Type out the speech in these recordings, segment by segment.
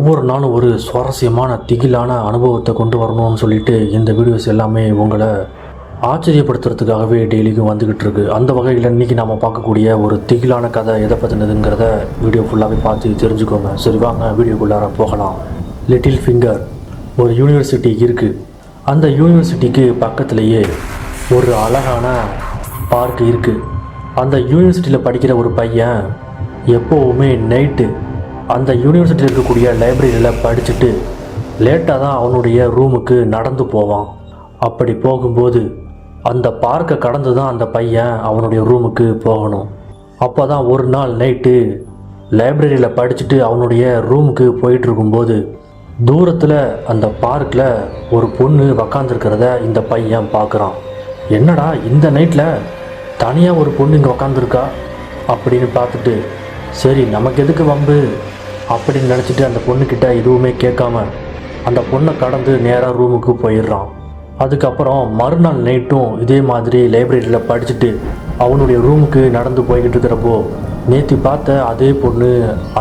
ஒவ்வொரு நாளும் ஒரு சுவாரஸ்யமான திகிலான அனுபவத்தை கொண்டு வரணும்னு சொல்லிட்டு இந்த வீடியோஸ் எல்லாமே உங்களை ஆச்சரியப்படுத்துறதுக்காகவே டெய்லிக்கும் வந்துக்கிட்டு இருக்கு. அந்த வகையில் இன்றைக்கி நாம் பார்க்கக்கூடிய ஒரு திகிலான கதை எதை பற்றினதுங்கிறத வீடியோ ஃபுல்லாகவே பார்த்து தெரிஞ்சுக்கோங்க. சரி வாங்க வீடியோக்குள்ளார போகலாம். லிட்டில் ஃபிங்கர் ஒரு யூனிவர்சிட்டி இருக்குது. அந்த யூனிவர்சிட்டிக்கு பக்கத்துலேயே ஒரு அழகான பார்க் இருக்குது. அந்த யூனிவர்சிட்டியில் படிக்கிற ஒரு பையன் எப்போவுமே நைட்டு அந்த யூனிவர்சிட்டியில் இருக்கக்கூடிய லைப்ரரியில் படிச்சுட்டு லேட்டாக தான் அவனுடைய ரூமுக்கு நடந்து போவான். அப்படி போகும்போது அந்த பார்க்கை கடந்து தான் அந்த பையன் அவனுடைய ரூமுக்கு போகணும். அப்போ தான் ஒரு நாள் நைட்டு லைப்ரரியில் படிச்சுட்டு அவனுடைய ரூமுக்கு போயிட்டு இருக்கும்போது தூரத்தில் அந்த பார்க்கில் ஒரு பொண்ணு உக்காந்துருக்கிறத இந்த பையன் பார்க்குறான். என்னடா இந்த நைட்டில் தனியாக ஒரு பொண்ணு இங்கே உக்காந்துருக்கா அப்படின்னு பார்த்துட்டு, சரி நமக்கு எதுக்கு வம்பு அப்படின்னு நினச்சிட்டு அந்த பொண்ணுக்கிட்ட எதுவுமே கேட்காம அந்த பொண்ணை கடந்து நேராக ரூமுக்கு போயிடுறான். அதுக்கப்புறம் மறுநாள் நைட்டும் இதே மாதிரி லைப்ரரியில் படிச்சுட்டு அவனுடைய ரூமுக்கு நடந்து போய்கிட்டு இருக்கிறப்போ நேற்று பார்த்த அதே பொண்ணு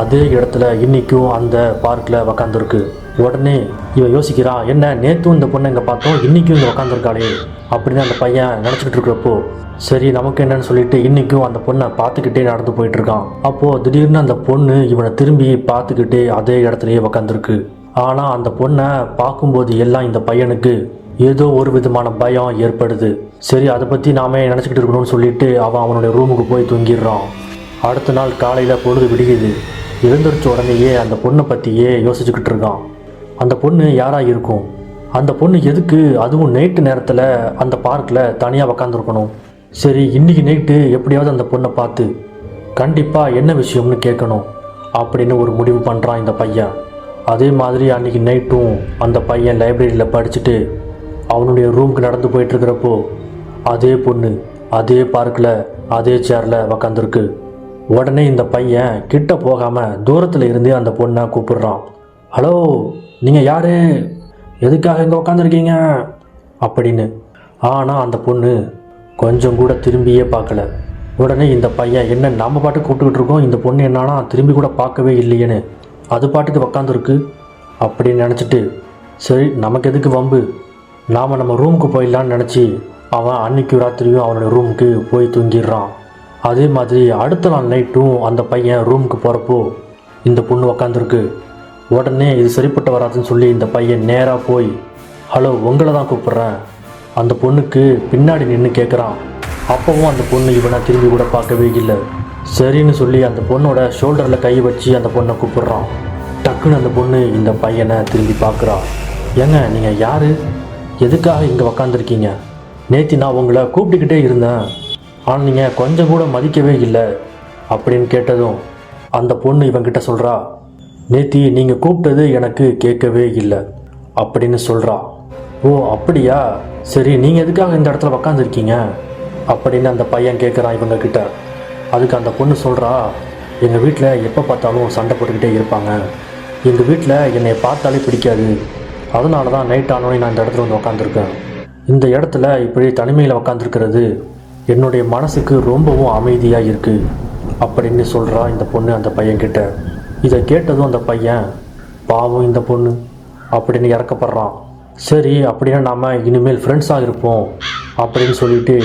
அதே இடத்துல இன்றைக்கும் அந்த பார்க்கில் உக்காந்துருக்கு. உடனே இவன் யோசிக்கிறான், என்ன நேற்றும் இந்த பொண்ணை இங்கே பார்த்தோம், இன்றைக்கும் இங்கே உக்காந்துருக்காளே அப்படின்னு அந்த பையன் நினச்சிக்கிட்டு இருக்கிறப்போ, சரி நமக்கு என்னன்னு சொல்லிட்டு இன்றைக்கும் அந்த பொண்ணை பார்த்துக்கிட்டே நடந்து போயிட்டுருக்கான். அப்போது திடீர்னு அந்த பொண்ணு இவனை திரும்பி பார்த்துக்கிட்டே அதே இடத்துலையே உக்காந்துருக்கு. ஆனால் அந்த பொண்ணை பார்க்கும்போது எல்லாம் இந்த பையனுக்கு ஏதோ ஒரு விதமான பயம் ஏற்படுது. சரி அதை பற்றி நாமே நினச்சிக்கிட்டு இருக்கணும்னு சொல்லிட்டு அவனுடைய ரூமுக்கு போய் தூங்கிடுறான். அடுத்த நாள் காலையில் பொழுது விடியுது. எழுந்திரிச்ச உடனேயே அந்த பொண்ணை பற்றியே யோசிச்சுக்கிட்டு இருக்கான். அந்த பொண்ணு யாராக இருக்கும், அந்த பொண்ணு எதுக்கு அதுவும் நைட்டு நேரத்தில் அந்த பார்க்கில் தனியாக உக்காந்துருக்கணும். சரி இன்றைக்கி நைட்டு எப்படியாவது அந்த பொண்ணை பார்த்து கண்டிப்பாக என்ன விஷயம்னு கேட்கணும் அப்படின்னு ஒரு முடிவு பண்ணுறான் இந்த பையன். அதே மாதிரி அன்றைக்கி நைட்டும் அந்த பையன் லைப்ரரியில் படிச்சுட்டு அவனுடைய ரூமுக்கு நடந்து போயிட்டுருக்கிறப்போ அதே பொண்ணு அதே பார்க்கில் அதே சேரில் உக்காந்துருக்கு. உடனே இந்த பையன் கிட்ட போகாமல் தூரத்தில் இருந்தே அந்த பொண்ணை கூப்பிடுறான். ஹலோ நீங்கள் யார், எதுக்காக இங்கே உக்காந்துருக்கீங்க அப்படின்னு. ஆனால் அந்த பொண்ணு கொஞ்சம் கூட திரும்பியே பார்க்கல. உடனே இந்த பையன் என்ன நம்ம பாட்டுக்கு கூப்பிட்டுக்கிட்டு இருக்கோம், இந்த பொண்ணு என்னன்னா திரும்பி கூட பார்க்கவே இல்லையேன்னு அது பாட்டுக்கு உக்காந்துருக்கு அப்படின்னு நினச்சிட்டு, சரி நமக்கு எதுக்கு வம்பு, நாம் நம்ம ரூமுக்கு போயிடலான்னு நினச்சி அவன் அன்னைக்கு ராத்திரியும் அவனுடைய ரூமுக்கு போய் தூங்கிடுறான். அதே மாதிரி அடுத்த நாள் நைட்டும் அந்த பையன் ரூமுக்கு போகிறப்போ இந்த பொண்ணு உக்காந்துருக்கு. உடனே இது சரிப்பட்டு வராதுன்னு சொல்லி இந்த பையன் நேராக போய், ஹலோ உங்களை தான் கூப்பிட்றேன் அந்த பொண்ணுக்கு பின்னாடி நின்று கேட்குறான். அப்போவும் அந்த பொண்ணு இவனை திரும்பி கூட பார்க்கவே இல்லை. சரின்னு சொல்லி அந்த பொண்ணோட ஷோல்டரில் கை வச்சு அந்த பொண்ணை கூப்பிட்றான். டக்குன்னு அந்த பொண்ணு இந்த பையனை திரும்பி பார்க்குறா. ஏங்க நீங்கள் யார், எதுக்காக இங்கே உக்காந்துருக்கீங்க, நேற்று நான் உங்களை கூப்பிட்டுக்கிட்டே இருந்தேன் ஆனால் நீங்கள் கொஞ்சம் கூட மதிக்கவே இல்லை அப்படின்னு கேட்டதும் அந்த பொண்ணு இவன்கிட்ட சொல்கிறா, நேற்று நீங்கள் கூப்பிட்டது எனக்கு கேட்கவே இல்லை அப்படின்னு சொல்கிறா. ஓ அப்படியா, சரி நீங்கள் எதுக்காக இந்த இடத்துல உக்காந்துருக்கீங்க அப்படின்னு அந்த பையன் கேட்குறான் இவங்கக்கிட்ட. அதுக்கு அந்த பொண்ணு சொல்கிறா, எங்கள் வீட்டில் எப்போ பார்த்தாலும் சண்டை போட்டுக்கிட்டே இருப்பாங்க, எங்கள் வீட்டில் என்னை பார்த்தாலே பிடிக்காது, அதனால தான் நைட் ஆனோடனே நான் இந்த இடத்துல வந்து உக்காந்துருக்கேன். இந்த இடத்துல இப்படி தனிமையில் உக்காந்துருக்கிறது என்னுடைய மனசுக்கு ரொம்பவும் அமைதியாக இருக்குது அப்படின்னு சொல்கிறா இந்த பொண்ணு அந்த பையன்கிட்ட. இதை கேட்டதும் அந்த பையன் பாவம் இந்த பொண்ணு அப்படின்னு இறக்கப்படுறான். சரி அப்படின்னா நாம் இனிமேல் ஃப்ரெண்ட்ஸாக இருப்போம் அப்படின்னு சொல்லிட்டு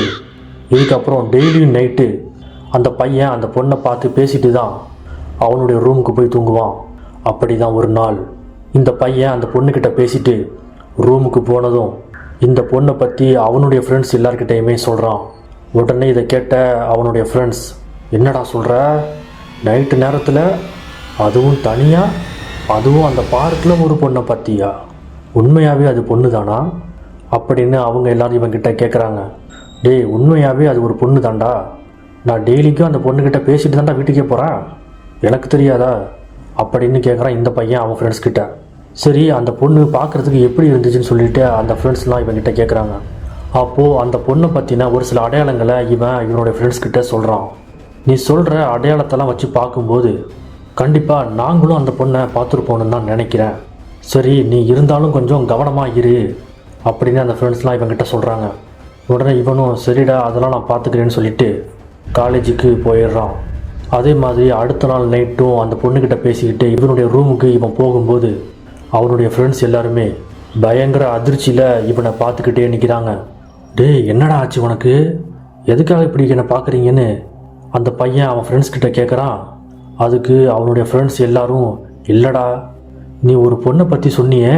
இதுக்கப்புறம் டெய்லியும் நைட்டு அந்த பையன் அந்த பொண்ணை பார்த்து பேசிட்டு தான் அவனுடைய ரூமுக்கு போய் தூங்குவான். அப்படி தான் ஒரு நாள் இந்த பையன் அந்த பொண்ணுக்கிட்ட பேசிட்டு ரூமுக்கு போனதும் இந்த பொண்ணை பற்றி அவனுடைய ஃப்ரெண்ட்ஸ் எல்லார்கிட்டையுமே சொல்கிறான். உடனே இதை கேட்ட அவனுடைய ஃப்ரெண்ட்ஸ், என்னடா சொல்கிற, நைட்டு நேரத்தில் அதுவும் தனியாக, அதுவும் அந்த பார்க்கில் ஒரு பொண்ணை பற்றியா, உண்மையாகவே அது பொண்ணு தானா அப்படின்னு அவங்க எல்லோரும் இவன்கிட்ட கேட்குறாங்க. டேய் உண்மையாகவே அது ஒரு பொண்ணு தாண்டா, நான் டெய்லிக்கும் அந்த பொண்ணுக்கிட்ட பேசிட்டு தாண்டா வீட்டுக்கே போகிறேன், எனக்கு தெரியாதா அப்படின்னு கேட்குறான் இந்த பையன் அவன் ஃப்ரெண்ட்ஸ்கிட்ட. சரி அந்த பொண்ணு பார்க்குறதுக்கு எப்படி இருந்துச்சுன்னு சொல்லிட்டு அந்த ஃப்ரெண்ட்ஸ்லாம் இவன்கிட்ட கேட்குறாங்க. அப்போது அந்த பொண்ணை பற்றின ஒரு சில அடையாளங்களை இவனுடைய ஃப்ரெண்ட்ஸ்கிட்ட சொல்கிறான். நீ சொல்கிற அடையாளத்தெல்லாம் வச்சு பார்க்கும்போது கண்டிப்பாக நாங்களும் அந்த பொண்ணை பார்த்துருப்போன்னு தான் நினைக்கிறேன், சரி நீ இருந்தாலும் கொஞ்சம் கவனமாக இரு அப்படின்னு அந்த ஃப்ரெண்ட்ஸ்லாம் இவன்கிட்ட சொல்கிறாங்க. உடனே இவனும் சரிடா அதெல்லாம் நான் பார்த்துக்கிறேன்னு சொல்லிட்டு காலேஜுக்கு போயிடுறான். அதே மாதிரி அடுத்த நாள் நைட்டும் அந்த பொண்ணுக்கிட்ட பேசிக்கிட்டு இவனுடைய ரூமுக்கு இவன் போகும்போது அவனுடைய ஃப்ரெண்ட்ஸ் எல்லாருமே பயங்கர அதிர்ச்சியில் இவனை பார்த்துக்கிட்டே நிற்கிறாங்க. டேய் என்னடா ஆச்சு உனக்கு, எதுக்காக இப்படி என்னை பார்க்குறீங்கன்னு அந்த பையன் அவன் ஃப்ரெண்ட்ஸ் கிட்ட கேட்குறான். அதுக்கு அவனுடைய ஃப்ரெண்ட்ஸ் எல்லாரும், இல்லைடா நீ ஒரு பொண்ணை பற்றி சொன்னியே,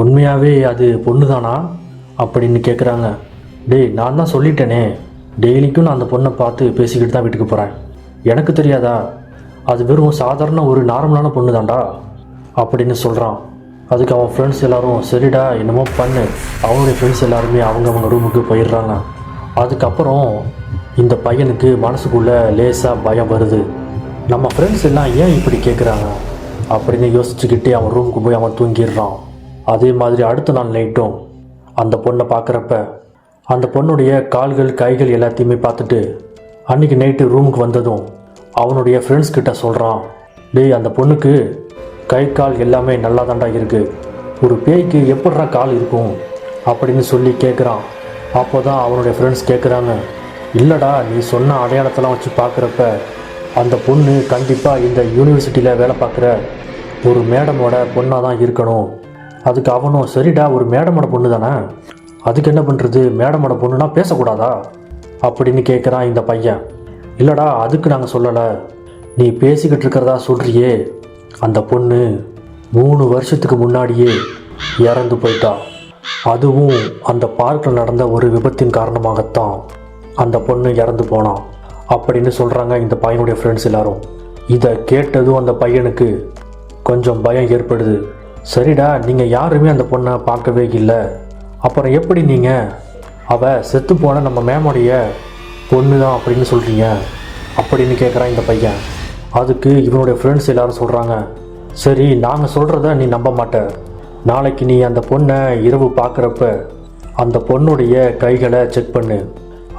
உண்மையாகவே அது பொண்ணு தானா அப்படின்னு கேட்குறாங்க. டேய் நான் தான் சொல்லிட்டேனே, டெய்லிக்கும் நான் அந்த பொண்ணை பார்த்து பேசிக்கிட்டு தான் வீட்டுக்கு போகிறேன், எனக்கு தெரியாதா, அது வெறும் சாதாரண ஒரு நார்மலான பொண்ணு தான்டா அப்படின்னு சொல்கிறான். அதுக்கு அவன் ஃப்ரெண்ட்ஸ் எல்லாரும் சரிடா என்னமோ பண்ணு. அவனுடைய ஃப்ரெண்ட்ஸ் எல்லாருமே அவங்க ரூமுக்கு போயிடுறாங்க. அதுக்கப்புறம் இந்த பையனுக்கு மனசுக்குள்ளே லேசாக பயம் வருது. நம்ம ஃப்ரெண்ட்ஸ் எல்லாம் ஏன் இப்படி கேட்குறாங்க அப்படின்னு யோசிச்சுக்கிட்டே அவன் ரூமுக்கு போய் அவன் தூங்கிடுறான். அதே மாதிரி அடுத்த நாள் நைட்டும் அந்த பொண்ணை பார்க்குறப்ப அந்த பொண்ணுடைய கால்கள் கைகள் எல்லாத்தையுமே பார்த்துட்டு அன்றைக்கி நைட்டு ரூமுக்கு வந்ததும் அவனுடைய ஃப்ரெண்ட்ஸ் கிட்ட சொல்கிறான். டேய் அந்த பொண்ணுக்கு கை கால் எல்லாமே நல்லா தாண்டா இருக்குது, ஒரு பேய்க்கு எப்படிடா கால் இருக்கும் அப்படின்னு சொல்லி கேட்குறான். அப்போ தான் அவனுடைய ஃப்ரெண்ட்ஸ் கேட்குறாங்க, இல்லைடா நீ சொன்ன அடையாளத்தெல்லாம் வச்சு பார்க்குறப்ப அந்த பொண்ணு கண்டிப்பாக இந்த யூனிவர்சிட்டியில் வேலை பார்க்குற ஒரு மேடமோட பொண்ணாக தான் இருக்கணும். அதுக்கு அவனும் சரிடா ஒரு மேடமோட பொண்ணு தானே, அதுக்கு என்ன பண்ணுறது, மேடமோட பொண்ணுனா பேசக்கூடாதா அப்படின்னு கேட்குறான் இந்த பையன். இல்லைடா அதுக்கு நாங்கள் சொல்லலை, நீ பேசிக்கிட்டு இருக்கிறதா சொல்கிறியே, அந்த பொண்ணு 3 வருஷத்துக்கு முன்னாடியே இறந்து போயிட்டா, அதுவும் அந்த பார்க்கில் நடந்த ஒரு விபத்தின் காரணமாகத்தான் அந்த பொண்ணு இறந்து போனான் அப்படின்னு சொல்கிறாங்க இந்த பையனுடைய ஃப்ரெண்ட்ஸ் எல்லாரும். இதை கேட்டதும் அந்த பையனுக்கு கொஞ்சம் பயம் ஏற்படுது. சரிடா நீங்கள் யாருமே அந்த பொண்ணை பார்க்கவே இல்லை, அப்புறம் எப்படி நீங்கள் அவள் செத்து போன நம்ம மேமோடைய பொண்ணு தான் அப்படின்னு சொல்கிறீங்க அப்படின்னு கேட்குறான் இந்த பையன். அதுக்கு இவனுடைய ஃப்ரெண்ட்ஸ் எல்லாரும் சொல்கிறாங்க, சரி நாங்கள் சொல்கிறத நீ நம்ப மாட்ட, நாளைக்கு நீ அந்த பொண்ணை இரவு பார்க்குறப்ப அந்த பொண்ணுடைய கைகளை செக் பண்ணு,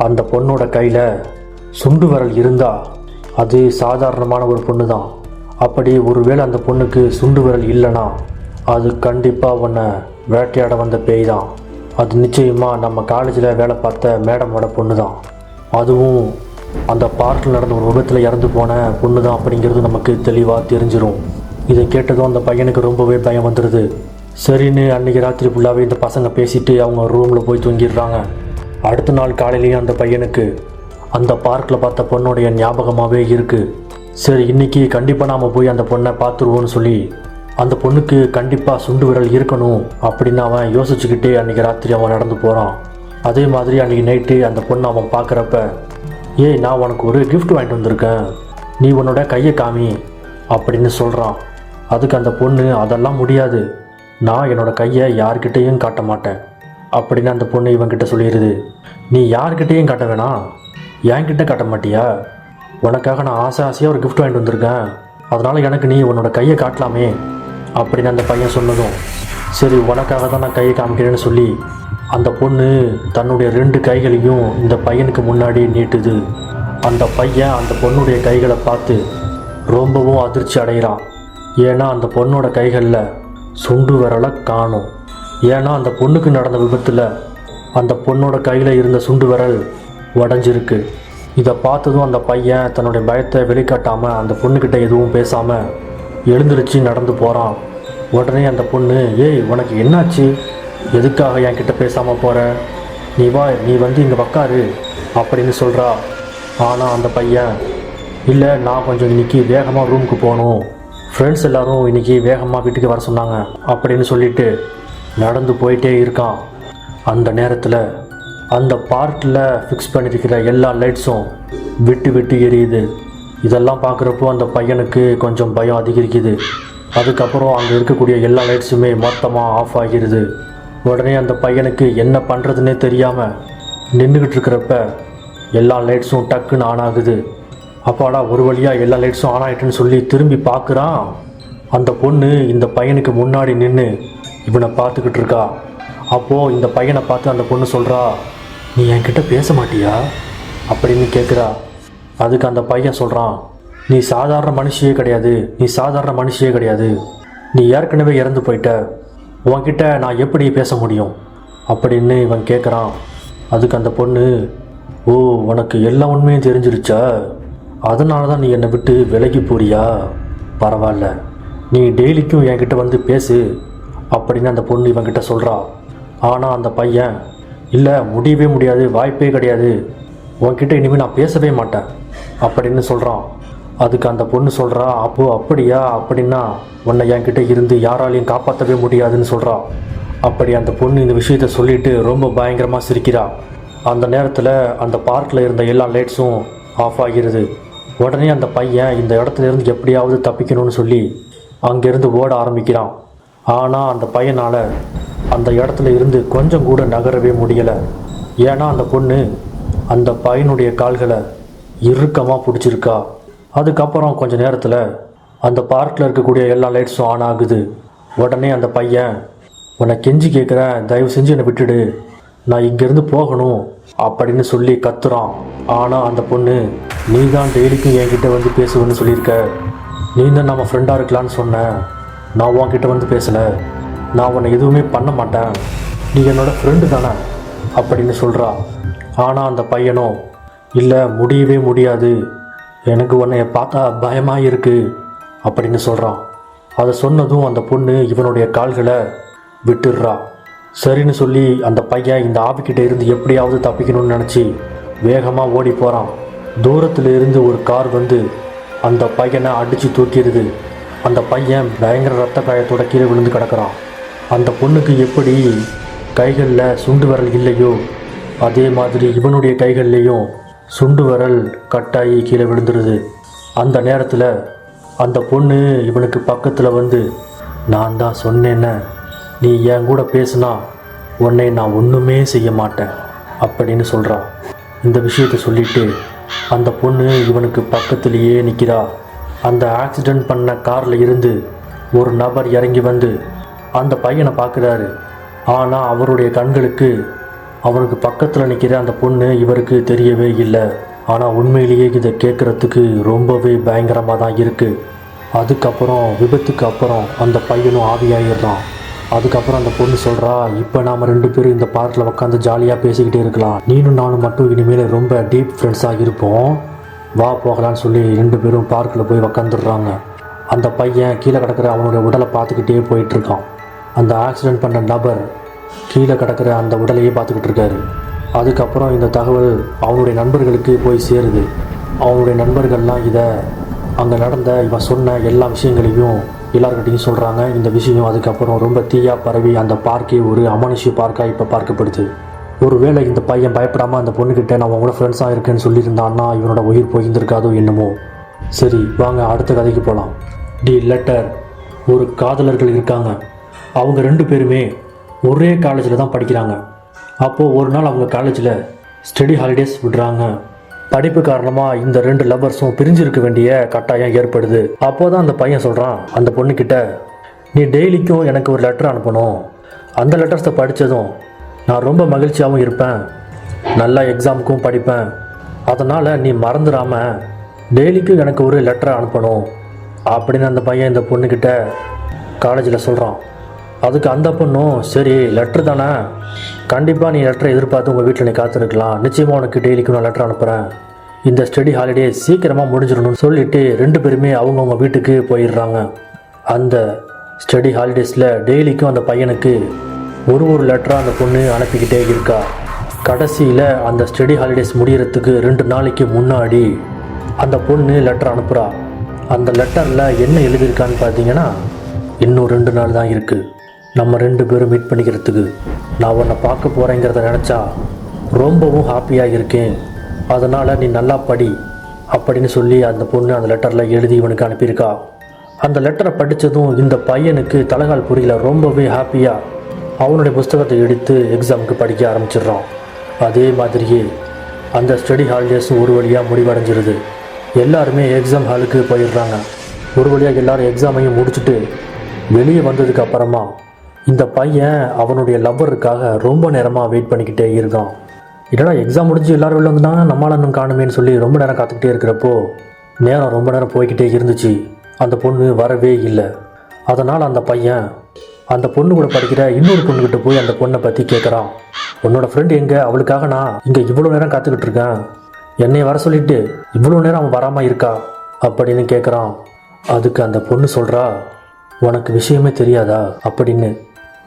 அந்த பொண்ணோட கையில் சுண்டு விரல் இருந்தால் அது சாதாரணமான ஒரு பொண்ணு தான், அப்படி ஒருவேளை அந்த பொண்ணுக்கு சுண்டு விரல் இல்லைன்னா அது கண்டிப்பாக உன்னை வேட்டையாட வந்த பேய் தான், அது நிச்சயமாக நம்ம காலேஜில் வேலை பார்த்த மேடமோட பொண்ணு தான், அதுவும் அந்த பார்க்கில் நடந்த ஒரு விபத்தில் இறந்து போன பொண்ணு தான் அப்படிங்கிறது நமக்கு தெளிவாக தெரிஞ்சிடும். இதை கேட்டதும் அந்த பையனுக்கு ரொம்பவே பயம் வந்துடுது. சரின்னு அன்றைக்கி ராத்திரி ஃபுல்லாகவே இந்த பசங்க பேசிட்டு அவங்க ரூமில் போய் தூங்கிடுறாங்க. அடுத்த நாள் காலையிலேயும் அந்த பையனுக்கு அந்த பார்க்கில் பார்த்த பொண்ணுடைய ஞாபகமாகவே இருக்குது. சரி இன்றைக்கி கண்டிப்பாக நாம் போய் அந்த பொண்ணை பார்த்துருவோன்னு சொல்லி அந்த பொண்ணுக்கு கண்டிப்பாக சுண்டு விரல் இருக்கணும் அப்படின்னு அவன் யோசிச்சுக்கிட்டே அன்றைக்கி ராத்திரி அவன் நடந்து போகிறான். அதே மாதிரி அன்றைக்கி நைட்டு அந்த பொண்ணை அவன் பார்க்குறப்ப, ஏய் நான் உனக்கு ஒரு கிஃப்ட் வாங்கிட்டு வந்திருக்கேன், நீ உன்னோட கையை காமி அப்படின்னு சொல்கிறான். அதுக்கு அந்த பொண்ணு அதெல்லாம் முடியாது, நான் என்னோடய கையை யார்கிட்டையும் காட்ட மாட்டேன் அப்படின்னு அந்த பொண்ணு இவன்கிட்ட சொல்லிடுது. நீ யார்கிட்டையும் காட்ட வேணாம், என்கிட்ட காட்ட மாட்டியா, உனக்காக நான் ஆசையாக ஒரு கிஃப்ட் வாங்கிட்டு வந்திருக்கேன், அதனால் எனக்கு நீ உன்னோட கையை காட்டலாமே அப்படின்னு அந்த பையன் சொன்னதும், சரி உனக்காக தான் நான் கையை காமிக்கிறேன்னு சொல்லி அந்த பொண்ணு தன்னுடைய 2 கைகளையும் இந்த பையனுக்கு முன்னாடி நீட்டுது. அந்த பையன் அந்த பொண்ணுடைய கைகளை பார்த்து ரொம்பவும் அதிர்ச்சி அடைகிறான். ஏன்னா அந்த பொண்ணோட கைகளில் சுண்டு விரலை காணும். ஏன்னா அந்த பொண்ணுக்கு நடந்த விபத்தில் அந்த பொண்ணோட கையில் இருந்த சுண்டு விரல் உடஞ்சிருக்கு. இதை பார்த்ததும் அந்த பையன் தன்னுடைய பயத்தை வெளிக்காட்டாமல் அந்த பொண்ணுக்கிட்ட எதுவும் பேசாமல் எழுந்திருச்சு நடந்து போகிறான். உடனே அந்த பொண்ணு, ஏய் உனக்கு என்னாச்சு, எதுக்காக என்கிட்ட பேசாமல் போகிற, நீ வா நீ வந்து இங்கே உக்காரு அப்படின்னு சொல்கிறா. ஆனால் அந்த பையன், இல்லை நான் கொஞ்சம் இன்றைக்கி வேகமாக ரூமுக்கு போகணும், ஃப்ரெண்ட்ஸ் எல்லோரும் இன்றைக்கி வேகமாக வீட்டுக்கு வர சொன்னாங்க அப்படின்னு சொல்லிட்டு நடந்து போயிட்டே இருக்கான். அந்த நேரத்தில் அந்த பார்க்கில் ஃபிக்ஸ் பண்ணியிருக்கிற எல்லா லைட்ஸும் விட்டு விட்டு எரியுது. இதெல்லாம் பார்க்குறப்போ அந்த பையனுக்கு கொஞ்சம் பயம் அதிகரிக்குது. அதுக்கப்புறம் அங்கே இருக்கக்கூடிய எல்லா லைட்ஸுமே மொத்தமாக ஆஃப் ஆகிடுது. உடனே அந்த பையனுக்கு என்ன பண்ணுறதுனே தெரியாமல் நின்றுக்கிட்டு இருக்கிறப்ப எல்லா லைட்ஸும் டக்குன்னு ஆன் ஆகுது. அப்பாடா ஒரு வழியாக எல்லா லைட்ஸும் ஆன் ஆகிட்டுன்னு சொல்லி திரும்பி பார்க்குறான். அந்த பொண்ணு இந்த பையனுக்கு முன்னாடி நின்று இவனை பார்த்துக்கிட்டு இருக்கா. அப்போது இந்த பையனை பார்த்து அந்த பொண்ணு சொல்கிறா, நீ என்கிட்ட பேச மாட்டியா அப்படின்னு கேட்குறா. அதுக்கு அந்த பையன் சொல்கிறான், நீ சாதாரண மனுஷியே கிடையாது, நீ சாதாரண மனுஷியே கிடையாது, நீ ஏற்கனவே இறந்து போயிட்ட, உன்கிட்ட நான் எப்படி பேச முடியும் அப்படின்னு இவன் கேட்குறான். அதுக்கு அந்த பொண்ணு, ஓ உனக்கு எல்லா உண்மையும் தெரிஞ்சிருச்சா அதனால தான் நீ என்னை விட்டு விலகி போறியா? பரவாயில்ல, நீ டெய்லிக்கும் என்கிட்ட வந்து பேசு அப்படின்னு அந்த பொண்ணு இவன்கிட்ட சொல்கிறா. ஆனால் அந்த பையன், இல்லை முடியவே முடியாது, வாய்ப்பே கிடையாது, உன்கிட்ட இனிமேல் நான் பேசவே மாட்டேன் அப்படின்னு சொல்கிறான். அதுக்கு அந்த பொண்ணு சொல்கிறா, அப்போது அப்படியா, அப்படின்னா உன்னை என்கிட்ட இருந்து யாராலையும் காப்பாற்றவே முடியாதுன்னு சொல்கிறா. அப்படி அந்த பொண்ணு இந்த விஷயத்த சொல்லிட்டு ரொம்ப பயங்கரமாக சிரிக்கிறா. அந்த நேரத்தில் அந்த பார்க்கில் இருந்த எல்லா லைட்ஸும் ஆஃப் ஆகிடுது. உடனே அந்த பையன் இந்த இடத்துல இருந்து எப்படியாவது தப்பிக்கணும்னு சொல்லி அங்கேருந்து ஓட ஆரம்பிக்கிறான். ஆனால் அந்த பையனால் அந்த இடத்துல இருந்து கொஞ்சம் கூட நகரவே முடியலை. ஏன்னா அந்த பொண்ணு அந்த பையனுடைய கால்களை இறுக்கமாக பிடிச்சிருக்கா. அதுக்கப்புறம் கொஞ்ச நேரத்தில் அந்த பார்க்கில் இருக்கக்கூடிய எல்லா லைட்ஸும் ஆன் ஆகுது. உடனே அந்த பையன், உன்னை கெஞ்சி கேட்குறேன், தயவு செஞ்சு என்னை விட்டுடு, நான் இங்கேருந்து போகணும் அப்படின்னு சொல்லி கத்துறான். ஆனால் அந்த பொண்ணு, நீ தான் டெய்லிக்கும் என்கிட்ட வந்து பேசுவேன்னு சொல்லியிருக்க, நீ தான் நம்ம ஃப்ரெண்டாக இருக்கலான்னு சொன்னேன், நான் உன்கிட்ட வந்து பேசலை, நான் உன்னை எதுவுமே பண்ண மாட்டேன், நீ என்னோட ஃப்ரெண்டு தானே அப்படின்னு சொல்கிறா. ஆனால் அந்த பையனும், இல்லை முடியவே முடியாது, எனக்கு உன்னைய பார்த்தா பயமாக இருக்குது அப்படின்னு சொல்கிறான். அதை சொன்னதும் அந்த பொண்ணு இவனுடைய கால்களை விட்டுடுறா. சரின்னு சொல்லி அந்த பையன் இந்த ஆவிக்கிட்ட இருந்து எப்படியாவது தப்பிக்கணும்னு நினச்சி வேகமாக ஓடி போகிறான். தூரத்தில் இருந்து ஒரு கார் வந்து அந்த பையனை அடித்து தூக்கிடுது. அந்த பையன் பயங்கர ரத்த காயத்தோட கீழே விழுந்து கிடக்கிறான். அந்த பொண்ணுக்கு எப்படி கைகளில் சுண்டு விரல் இல்லையோ அதே மாதிரி இவனுடைய கைகள்லேயும் சுண்டு விரல் கட்டாயி கீழே விழுந்துருது. அந்த நேரத்தில் அந்த பொண்ணு இவனுக்கு பக்கத்தில் வந்து, நான் தான் சொன்னேன்ன, நீ என் கூட பேசுனா உன்னை நான் ஒன்றுமே செய்ய மாட்டேன் அப்படின்னு சொல்கிறான். இந்த விஷயத்தை சொல்லிவிட்டு அந்த பொண்ணு இவனுக்கு பக்கத்துலேயே நிற்கிறா. அந்த ஆக்சிடெண்ட் பண்ண காரில் இருந்து ஒரு நபர் இறங்கி வந்து அந்த பையனை பார்க்குறாரு. ஆனால் அவருடைய கண்களுக்கு அவனுக்கு பக்கத்தில் நிற்கிற அந்த பொண்ணு இவருக்கு தெரியவே இல்லை. ஆனால் உண்மையிலேயே இதை கேட்குறதுக்கு ரொம்பவே பயங்கரமாக தான் இருக்குது. அதுக்கப்புறம் விபத்துக்கு அப்புறம் அந்த பையனும் ஆவியாகிடுறான். அதுக்கப்புறம் அந்த பொண்ணு சொல்கிறா, இப்போ நாம் 2 பேரும் இந்த பார்க்கில் உட்காந்து ஜாலியாக பேசிக்கிட்டே இருக்கலாம், நீனும் நானும் மட்டும் இனிமேல் ரொம்ப டீப் ஃப்ரெண்ட்ஸாக இருப்போம், வா போகலான்னு சொல்லி 2 பேரும் பார்க்கில் போய் உக்காந்துடுறாங்க. அந்த பையன் கீழே கிடக்கிற அவனுடைய உடலை பார்த்துக்கிட்டே போயிட்டுருக்கான். அந்த ஆக்சிடெண்ட் பண்ண நபர் கீழே கிடக்கிற அந்த உடலையே பார்த்துக்கிட்டு இருக்காரு. அதுக்கப்புறம் இந்த தகவல் அவனுடைய நண்பர்களுக்கு போய் சேருது. அவனுடைய நண்பர்கள்லாம் இதை அங்கே நடந்த இவன் சொன்ன எல்லா விஷயங்களையும் எல்லாருக்கிட்டையும் சொல்கிறாங்க. இந்த விஷயம் அதுக்கப்புறம் ரொம்ப தீயாக பரவி அந்த பார்க்கே ஒரு அமானுஷ்ய பார்க்காக இப்போ பார்க்கப்படுது. ஒருவேளை இந்த பையன் பயப்படாமல் அந்த பொண்ணுக்கிட்ட நான் உங்களோட ஃப்ரெண்ட்ஸாக இருக்கேன்னு சொல்லியிருந்தான்னா இவனோட உயிர் போயிருந்திருக்காதோ என்னமோ. சரி வாங்க அடுத்த கதைக்கு போகலாம். தி லெட்டர். ஒரு காதலர்கள் இருக்காங்க. அவங்க 2 பேருமே ஒரே காலேஜில் தான் படிக்கிறாங்க. அப்போது ஒரு நாள் அவங்க காலேஜில் ஸ்டடி ஹாலிடேஸ் விடுறாங்க. படிப்பு காரணமாக இந்த 2 லவ்வர்ஸும் பிரிஞ்சிருக்க வேண்டிய கட்டாயம் ஏற்படுது. அப்போ தான் அந்த பையன் சொல்கிறான் அந்த பொண்ணுக்கிட்ட, நீ டெய்லிக்கும் எனக்கு ஒரு லெட்டர் அனுப்பணும், அந்த லெட்டர்ஸை படித்ததும் நான் ரொம்ப மகிழ்ச்சியாகவும் இருப்பேன், நல்லா எக்ஸாமுக்கும் படிப்பேன், அதனால் நீ மறந்துடாமல் டெய்லிக்கும் எனக்கு ஒரு லெட்டரை அனுப்பணும் அப்படின்னு அந்த பையன் இந்த பொண்ணுக்கிட்ட காலேஜில் சொல்கிறான். அதுக்கு அந்த பொண்ணும், சரி லெட்ரு தானே, கண்டிப்பாக நீ லெட்டரை எதிர்பார்த்து உங்கள் வீட்டில் நீ காத்திருக்கலாம், நிச்சயமாக உனக்கு டெய்லிக்கும் நான் லெட்டர் அனுப்புகிறேன், இந்த ஸ்டடி ஹாலிடே சீக்கிரமாக முடிஞ்சிடணும்னு சொல்லிவிட்டு 2 பேருமே அவங்கவுங்க வீட்டுக்கு போயிடுறாங்க. அந்த ஸ்டடி ஹாலிடேஸில் டெய்லிக்கும் அந்த பையனுக்கு ஒரு லெட்டராக அந்த பொண்ணு அனுப்பிக்கிட்டே இருக்கா. கடைசியில் அந்த ஸ்டடி ஹாலிடேஸ் முடிகிறதுக்கு 2 நாளைக்கு முன்னாடி அந்த பொண்ணு லெட்டர் அனுப்புகிறா. அந்த லெட்டரில் என்ன எழுதியிருக்கான்னு பார்த்தீங்கன்னா, இன்னும் 2 நாள் தான் இருக்குது நம்ம 2 பேரும் மீட் பண்ணிக்கிறதுக்கு, நான் உன்னை பார்க்க போகிறேங்கிறத நினச்சா ரொம்பவும் ஹாப்பியாக இருக்கேன், அதனால் நீ நல்லா படி அப்படின்னு சொல்லி அந்த பொண்ணு அந்த லெட்டரில் எழுதி இவனுக்கு அனுப்பியிருக்கா. அந்த லெட்டரை படித்ததும் இந்த பையனுக்கு தலைகால் புரியல, ரொம்பவே ஹாப்பியாக அவனுடைய புஸ்தகத்தை எடுத்து எக்ஸாமுக்கு படிக்க ஆரம்பிச்சிடுறான். அதே மாதிரியே அந்த ஸ்டடி ஹாலிடேஸும் ஒரு வழியாக முடிவடைஞ்சிருது. எல்லாருமே எக்ஸாம் ஹாலுக்கு போயிடுறாங்க. ஒரு வழியாக எல்லோரும் எக்ஸாமையும் முடிச்சுட்டு வெளியே வந்ததுக்கு அப்புறமா இந்த பையன் அவனுடைய லவ்வருக்காக ரொம்ப நேரமாக வெயிட் பண்ணிக்கிட்டே இருக்கான். இல்லைனா எக்ஸாம் முடிஞ்சு எல்லோரும் வெளில வந்துட்டாங்க, நம்மளால் இன்னும் காணுமேன்னு சொல்லி ரொம்ப நேரம் காத்துக்கிட்டே இருக்கிறப்போ நேரம் ரொம்ப நேரம் போய்கிட்டே இருந்துச்சு. அந்த பொண்ணு வரவே இல்லை. அதனால் அந்த பையன் அந்த பொண்ணு கூட படிக்கிற இன்னொரு பொண்ணுக்கிட்ட போய் அந்த பொண்ணை பற்றி கேட்குறான். உன்னோட ஃப்ரெண்டு எங்கே, அவளுக்காக நான் இங்கே இவ்வளோ நேரம் காத்துக்கிட்டு இருக்கேன், என்னை வர சொல்லிட்டு இவ்வளோ நேரம் அவன் வராமல் இருக்கா அப்படின்னு கேட்குறான். அதுக்கு அந்த பொண்ணு சொல்கிறா, உனக்கு விஷயமே தெரியாதா அப்படின்னு.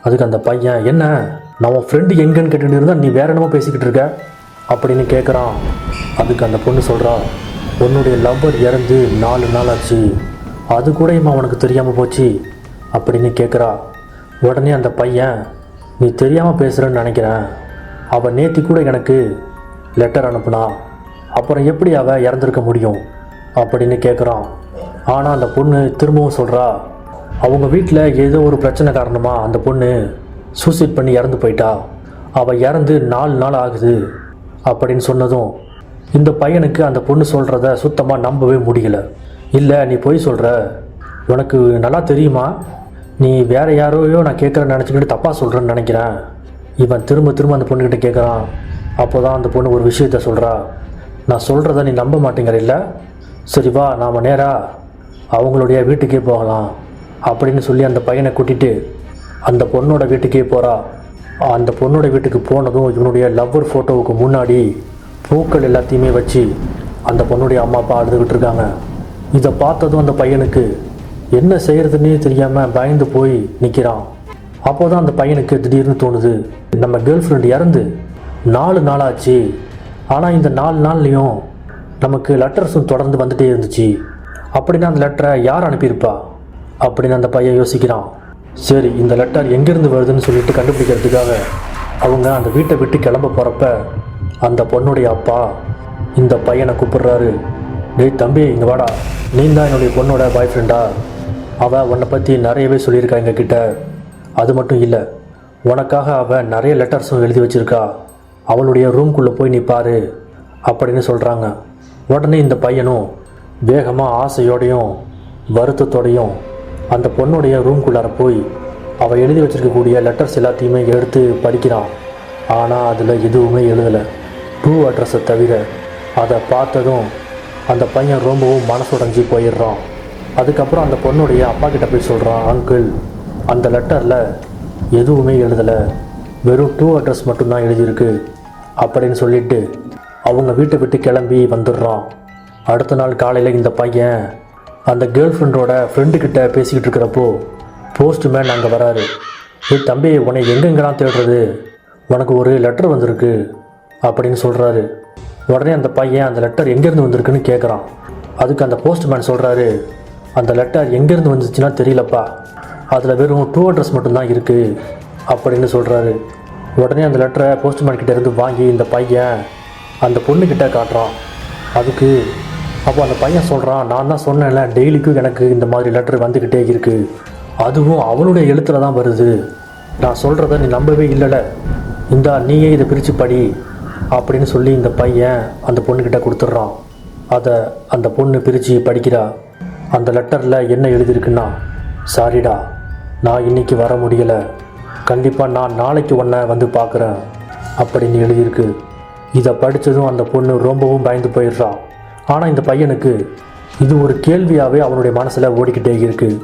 அதுக்கு அந்த பையன், என்ன நான் உன் ஃப்ரெண்டு எங்கன்னு கேட்டுட்டு இருந்தால் நீ வேற என்னமோ பேசிக்கிட்டு இருக்க அப்படின்னு கேட்குறான். அதுக்கு அந்த பொண்ணு சொல்கிறா, உன்னுடைய லவ்வர் இறந்து 4 நாள் ஆச்சு, அது கூட உனக்கு தெரியாமல் போச்சு அப்படின்னு கேட்குறா. உடனே அந்த பையன், நீ தெரியாமல் பேசுகிறேன்னு நினைக்கிறேன், அவள் நேற்று கூட எனக்கு லெட்டர் அனுப்புனா, அப்புறம் எப்படி அவள் இறந்துருக்க முடியும் அப்படின்னு கேட்குறான். ஆனால் அந்த பொண்ணு திரும்பவும் சொல்கிறா, அவங்க வீட்டில் ஏதோ ஒரு பிரச்சனை காரணமாக அந்த பொண்ணு சூசைட் பண்ணி இறந்து போயிட்டா, அவள் இறந்து 4 நாள் ஆகுது அப்படின்னு சொன்னதும் இந்த பையனுக்கு அந்த பொண்ணு சொல்கிறத சுத்தமாக நம்பவே முடியல. இல்லை, நீ பொய் சொல்கிற, உனக்கு நல்லா தெரியுமா, நீ வேறு யாரோயோ நான் கேட்குறேன்னு நினச்சிக்கிட்டு தப்பாக சொல்கிறேன்னு நினைக்கிறேன். இவன் திரும்ப திரும்ப அந்த பொண்ணுக்கிட்ட கேட்குறான். அப்போ தான் அந்த பொண்ணு ஒரு விஷயத்த சொல்கிறா, நான் சொல்கிறத நீ நம்ப மாட்டேங்கிற, இல்லை சரி வா நாம் நேராக அவங்களுடைய வீட்டுக்கே போகலாம் அப்படின்னு சொல்லி அந்த பையனை கூட்டிகிட்டு அந்த பொண்ணோட வீட்டுக்கே போகிறா. அந்த பொண்ணோட வீட்டுக்கு போனதும் இவனுடைய லவ்வர் ஃபோட்டோவுக்கு முன்னாடி பூக்கள் எல்லாத்தையுமே வச்சு அந்த பொண்ணுடைய அம்மா அப்பா அழுதுகிட்டு இருக்காங்க. இதை பார்த்ததும் அந்த பையனுக்கு என்ன செய்கிறதுன்னே தெரியாமல் பயந்து போய் நிற்கிறான். அப்போ தான் அந்த பையனுக்கு திடீர்னு தோணுது, நம்ம கேர்ள் ஃப்ரெண்டு இறந்து 4 நாளாச்சு, ஆனால் இந்த 4 நாள்லேயும் நமக்கு லெட்டர்ஸும் தொடர்ந்து வந்துகிட்டே இருந்துச்சு, அப்படின்னா அந்த லெட்டரை யார் அனுப்பியிருப்பா அப்படின்னு அந்த பையன் யோசிக்கிறான். சரி, இந்த லெட்டர் எங்கேருந்து வருதுன்னு சொல்லிட்டு கண்டுபிடிக்கிறதுக்காக அவங்க அந்த வீட்டை விட்டு கிளம்ப போகிறப்ப அந்த பொண்ணுடைய அப்பா இந்த பையனை கூப்பிடுறாரு. டேய் தம்பி, இங்கே வாடா, நீ தான் என்னுடைய பொண்ணோட பாய் ஃப்ரெண்டா, அவள் உன்னை பற்றி நிறையவே சொல்லியிருக்கா எங்ககிட்ட, அது மட்டும் இல்லை உனக்காக அவள் நிறைய லெட்டர்ஸும் எழுதி வச்சுருக்கா, அவளுடைய ரூம்குள்ளே போய் நீ பாரு அப்படின்னு சொல்கிறாங்க. உடனே இந்த பையனும் வேகமாக ஆசையோடையும் வருத்தத்தோடையும் அந்த பொண்ணுடைய ரூம்குள்ளார போய் அவள் எழுதி வச்சிருக்கக்கூடிய லெட்டர்ஸ் எல்லாத்தையுமே எடுத்து படிக்கிறான். ஆனால் அதில் எதுவுமே எழுதலை, ட்ரூ அட்ரஸை தவிர. அதை பார்த்ததும் அந்த பையன் ரொம்பவும் மனசுடைஞ்சி போயிடுறான். அதுக்கப்புறம் அந்த பொண்ணுடைய அப்பா கிட்ட போய் சொல்கிறான், அங்கிள் அந்த லெட்டரில் எதுவுமே எழுதலை, வெறும் ட்ரூ அட்ரஸ் மட்டும்தான் எழுதியிருக்கு அப்படின்னு சொல்லிட்டு அவங்க வீட்டை விட்டு கிளம்பி வந்துடுறான். அடுத்த நாள் காலையில் இந்த பையன் அந்த கேர்ள் ஃப்ரெண்டோட ஃப்ரெண்டுக்கிட்ட பேசிக்கிட்டு இருக்கிறப்போ போஸ்ட்மேன் அங்கே வராரு. தம்பி, உன்னை எங்கெங்கெல்லாம் தேடுறது, உனக்கு ஒரு லெட்டர் வந்திருக்கு அப்படின்னு சொல்கிறாரு. உடனே அந்த பையன் அந்த லெட்டர் எங்கேருந்து வந்திருக்குன்னு கேட்குறான். அதுக்கு அந்த போஸ்ட்மேன் சொல்கிறாரு, அந்த லெட்டர் எங்கேருந்து வந்துச்சுன்னா தெரியலப்பா, அதில் வெறும் ட்ரூ அட்ரஸ் மட்டும்தான் இருக்குது அப்படின்னு சொல்கிறாரு. உடனே அந்த லெட்டரை போஸ்ட்மேன் கிட்டேருந்து வாங்கி இந்த பையன் அந்த பொண்ணுக்கிட்ட காட்டுறான். அதுக்கு அப்போ அந்த பையன் சொல்கிறான், நான் தான் சொன்னேன்ல, டெய்லிக்கும் எனக்கு இந்த மாதிரி லெட்டர் வந்துக்கிட்டே இருக்குது, அதுவும் அவனுடைய எழுத்தில் தான் வருது, நான் சொல்கிறத நீ நம்பவே இல்லைல்ல, இந்தா நீயே இதை பிரித்து படி அப்படின்னு சொல்லி இந்த பையன் அந்த பொண்ணுக்கிட்ட கொடுத்துட்றான். அதை அந்த பொண்ணு பிரித்து படிக்கிறா. அந்த லெட்டரில் என்ன எழுதியிருக்குன்னா, சாரிடா, நான் இன்றைக்கி வர முடியலை, கண்டிப்பாக நான் நாளைக்கு உன்னை வந்து பார்க்குறேன் அப்படின்னு எழுதியிருக்கு. இதை படித்ததும் அந்த பொண்ணு ரொம்பவும் பயந்து போயிடுறான். ஆனால் இந்த பையனுக்கு இது ஒரு கேள்வியாகவே அவனுடைய மனசில் ஓடிக்கிட்டே இருக்குது.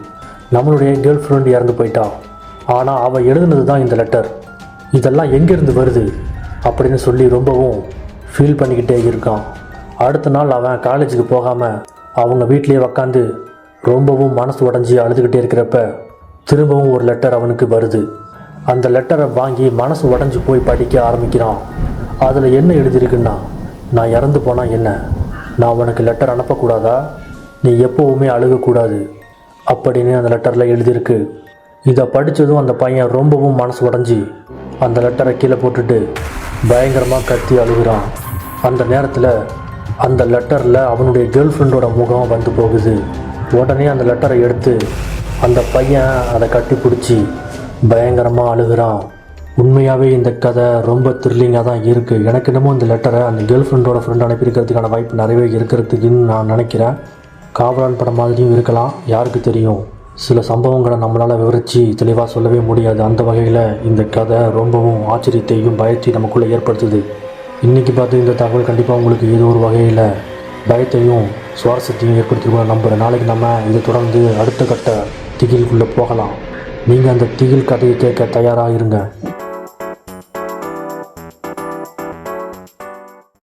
நம்மளுடைய கேர்ள் ஃப்ரெண்டு இறந்து போயிட்டா, ஆனால் அவள் எழுதுனது தான் இந்த லெட்டர், இதெல்லாம் எங்கேருந்து வருது அப்படின்னு சொல்லி ரொம்பவும் ஃபீல் பண்ணிக்கிட்டே இருக்கான். அடுத்த நாள் அவன் காலேஜுக்கு போகாமல் அவங்க வீட்டிலேயே உக்காந்து ரொம்பவும் மனசு உடஞ்சி அழுதுகிட்டே இருக்கிறப்ப திரும்பவும் ஒரு லெட்டர் அவனுக்கு வருது. அந்த லெட்டரை வாங்கி மனசு உடஞ்சி போய் படிக்க ஆரம்பிக்கிறான். அதில் என்ன எழுதியிருக்குன்னா, நான் இறந்து போனால் என்ன, நான் உனக்கு லெட்டர் அனுப்பக்கூடாதா, நீ எப்போவுமே அழுகக்கூடாது அப்படின்னு அந்த லெட்டரில் எழுதியிருக்கு. இதை படித்ததும் அந்த பையன் ரொம்பவும் மனசு உடஞ்சி அந்த லெட்டரை கீழே போட்டுட்டு பயங்கரமாக கத்தி அழுகுறான். அந்த நேரத்தில் அந்த லெட்டரில் அவனுடைய கேர்ள் ஃப்ரெண்டோட முகம் வந்து போகுது. உடனே அந்த லெட்டரை எடுத்து அந்த பையன் அதை கட்டி பிடிச்சி பயங்கரமாக அழுகுறான். உண்மையாகவே இந்த கதை ரொம்ப த்ரில்லிங்காக தான் இருக்குது. எனக்கு என்னமோ இந்த லெட்டரை அந்த கேர்ள் ஃப்ரெண்டோட ஃப்ரெண்ட் அனுப்பியிருக்கிறதுக்கான வாய்ப்பு நிறையவே இருக்கிறதுக்குன்னு நான் நினைக்கிறேன். காவலான் படம் மாதிரியும் இருக்கலாம், யாருக்கு தெரியும். சில சம்பவங்களை நம்மளால் விவரித்து தெளிவாக சொல்லவே முடியாது. அந்த வகையில் இந்த கதை ரொம்பவும் ஆச்சரியத்தையும் பயத்தையும் நமக்குள்ளே ஏற்படுத்துது. இன்றைக்கி பார்த்து இந்த தகவல் கண்டிப்பாக உங்களுக்கு ஏதோ ஒரு வகையில் பயத்தையும் சுவாரஸ்யத்தையும் ஏற்படுத்திருக்கோம் நம்புகிறேன். நாளைக்கு நம்ம இதை தொடர்ந்து அடுத்த கட்ட திகிலுக்குள்ளே போகலாம். நீங்கள் அந்த திகில் கதையை கேட்க தயாராக இருங்க.